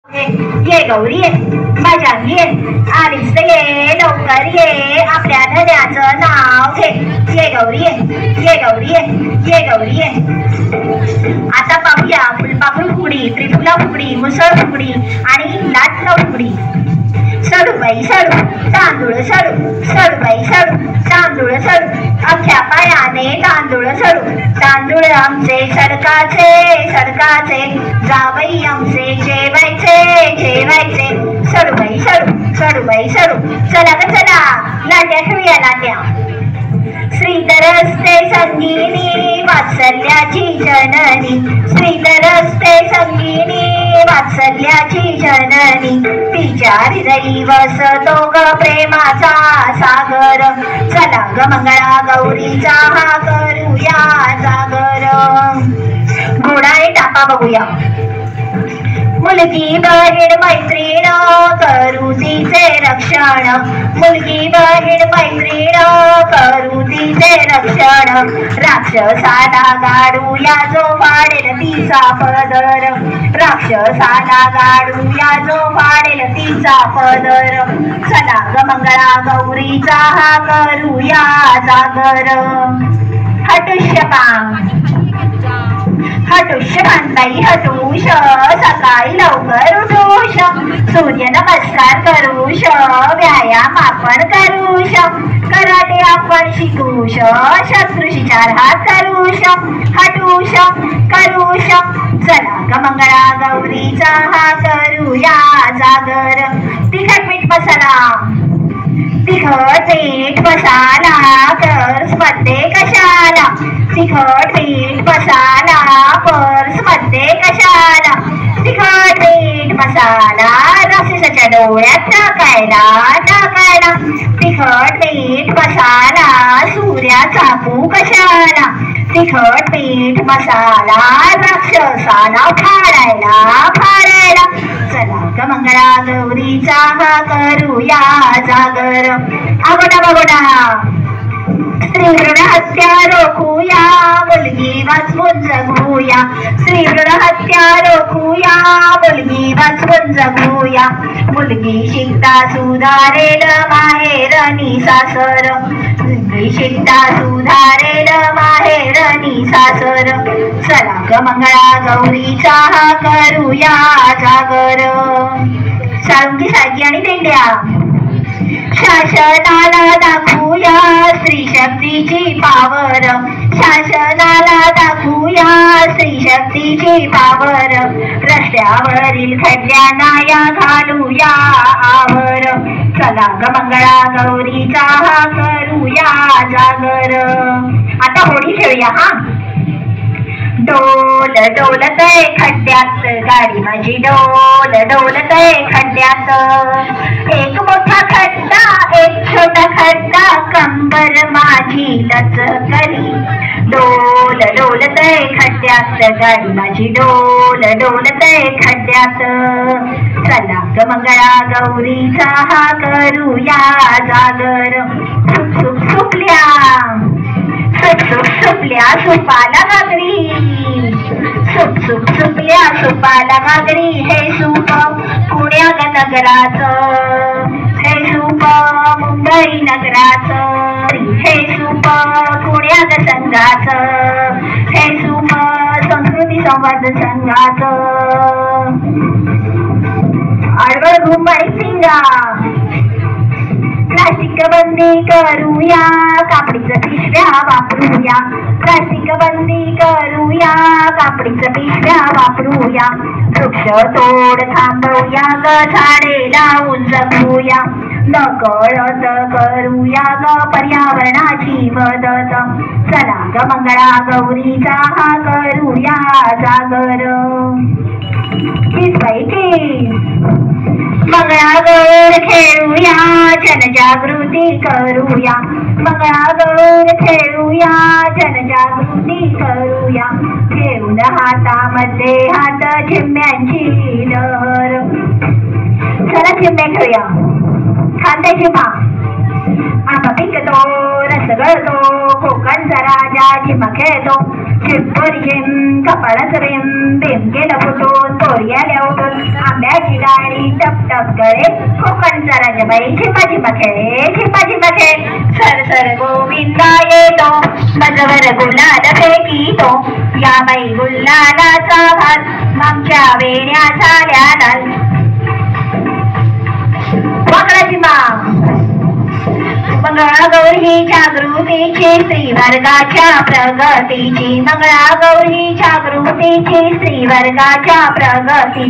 ये गौरी ये माझ्या ये आलीस ये लवकर ये आपल्या धन्याचं नाव घे ये गौरी ये गौरी ये गौरी ये। आता पाहूया फुलपाखरू फुगडी त्रिफुला फुगडी मुसळ फुगडी आणि लाटणं फुगडी। सडू बाई सडू तांदूळ सडू सडू बाई सडू तांदूळ सडू अख्ख्या पायाने तांदूळ सडू तांदूळ आमचे सडकाचे सडकाचे जावई आमचे जेवायचे जेवायचे। सडू बाई सडू बाई सडू चला ग चला लाट्या खेळूया लाट्या। श्रीधरस्ते संगीनी वात्सल्याची जननी श्रीधरस्ते संगीनी वात्सल्याची जननी तिच्या हृदयी वसतो ग प्रेमाचा सागर। चला ग मंगळा गौरीचा हा करूया जागर। घोडा आणि टापा बघूया। मुलगी बहीण मैत्रीण करू तिचे रक्षण मुलगी बहीण मैत्रीण करू तिचे रक्षण। राक्षसाला गाडूया जो फाडेल तिचा पदर राक्षसाला गाडूया जो फाडेल तिचा पदर। चला ग मंगळा गौरीचा हा करूया जागर। हटुष्यपान हटुष्यपान बाई हटूश सकाळी लवकर उठूश सूर्य नमस्कार करूश व्यायाम आपण करूश कराटे आपण शिकूश शत्रूशी चार हात करूश हटूश करूश। चला ग मंगळा गौरीचा हा करूया जागर। तिखट मीठ मसाला तिखट मीठ मसाला पर्स मध्ये कशाला तिखट मीठ मसाला पर्स मध्ये कशाला तिखट मीठ मसाला राक्षसाच्या डोळ्यात टाकायला टाकायला तिखट मीठ मसाला सूर्या चाकू कशाला तिखट मीठ मसाला राक्षसाला फाडायला फाडायला। चला ग मंगळा गौरीचा हा करूया जागर। आगोडा बगोडा स्त्रीभ्रूण हत्या रोखूया मुलगी वाचवून जगूया स्त्रीभ्रूण हत्या रोखूया मुलगी वाचवून जगूया। मुलगी शिकता सुधारेल माहेरणी सासर मुलगी शिकता सुधारेल माहेरणी सासर। चला ग मंगळा गौरीचा हा करूया जागर। साळुंकी सारखी आणि दिंड्या शासनाला दाखवूया स्त्री शक्तीची पावर शासनाला दाखवूया स्त्री शक्तीची पावर। रस्त्यावरील खड्ड्यांना या घालूया आवर। चला ग मंगळा गौरीचा हा करूया जागर। आता होळी खेळूया हा। डोल डोलतय खड्ड्यात गाडी माझी डोल डोलतय खड्ड्यात एक मोठा खड्डा एक छोटा खड्डा कंबर माझी लचकली डोल डोलतय खड्ड्यात गाडी माझी डोल डोलतय खड्ड्यात। चला ग मंगळा गौरीचा हा करूया जागर। सुप सुप सुपल्या सुप सुप सुपल्या सुपाला घागरी सुप सुप सुपल्या सुपाला घागरी। हे सूप पुण्या नगराचं हे सूप मुंबई नगराचं हे सूप पुण्या संघाचं हे सूप संस्कृती संवाद संघाचं। आडवळ घुमबाई पिंगा प्लास्टिक बंदी करूया कापडीचं पिशव्या वापरूया प्लास्टिक बंदी करूया कापडीचं पिशव्या वापरूया। वृक्ष तोड थांबवूया ग झाडे लावून जगूया नकळत करूया ग पर्यावरणाची मदत। चला ग मंगळा गौरीचा हा करूया जागर। मंगळागौर खेळूया जनजागृती करूया मंगळागौर खेळूया जनजागृती करूया। घेऊन हातामध्ये हात झिम्म्यांची लहर चला झिम्म्या खेळूया। खांद्याची पा आंबा पिकतो रस गळतो कोकणचा राजा झिम्मा खेळतो झिम्पुरी झिम कपाळाच रिम भीम गेला फुटून पोरी आल्या उठून आंब्याची डाळी टप टप गळे कोकणचा राजा बाई झिम्मा झिम्मा खेळे सर सर गोविंदा येतो मजवर गुलाल फेकीतो या बाई गुलालाचा भात मागच्या वेण्या झाल्या लाल वाकडाची माग मंगळागौरी जागृतीची स्त्री वर्गाच्या प्रगतीची मंगळागौरी जागृतीची स्त्री वर्गाच्या प्रगती